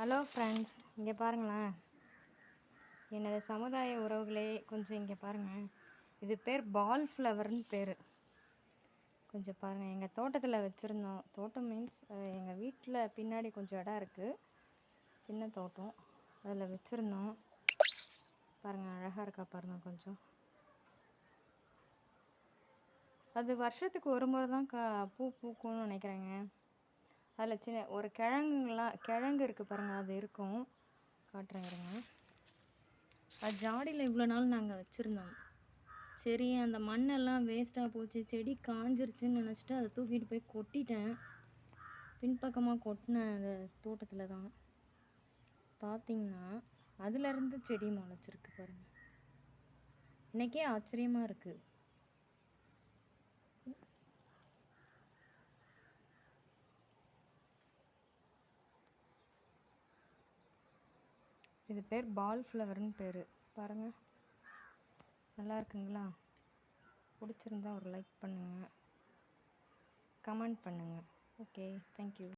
Hello friends, இங்கே பாருங்களேன். எனது சமுதாய உறவுகளே, கொஞ்சம் இங்கே பாருங்கள். இது பேர் பால் ஃப்ளவர்னு பேர். கொஞ்சம் பாருங்கள், எங்கள் தோட்டத்தில் வச்சுருந்தோம். தோட்டம் மீன்ஸ் எங்கள் வீட்டில் பின்னாடி கொஞ்சம் இடம் இருக்குது, சின்ன தோட்டம். அதில் வச்சுருந்தோம். பாருங்கள், அழகாக இருக்கா பாருங்கள். கொஞ்சம் அது வருஷத்துக்கு ஒரு முறை தான் பூ பூக்கும்னு நினைக்கிறேங்க. அதில் சின்ன ஒரு கிழங்கு இருக்குது பாருங்கள், அது இருக்கும். காட்டுறேன் இருங்க. அது ஜாடியில் இவ்வளோ நாள் நாங்கள் வச்சுருந்தோம். சரி, அந்த மண்ணெல்லாம் வேஸ்ட்டாக போச்சு, செடி காஞ்சிருச்சுன்னு நினச்சிட்டு அதை தூக்கிட்டு போய் கொட்டிட்டேன். பின்பக்கமாக கொட்டின அந்த தோட்டத்தில் தான் பார்த்திங்கன்னா அதுலேருந்து செடி முளைச்சிருக்கு பாருங்கள். இன்றைக்கே ஆச்சரியமாக இருக்குது. இது பேர் பால் ஃப்ளவர்னு பேர். பாருங்கள், நல்லா இருக்குங்களா? பிடிச்சிருந்தா ஒரு லைக் பண்ணுங்கள், கமெண்ட் பண்ணுங்கள். Okay, thank you.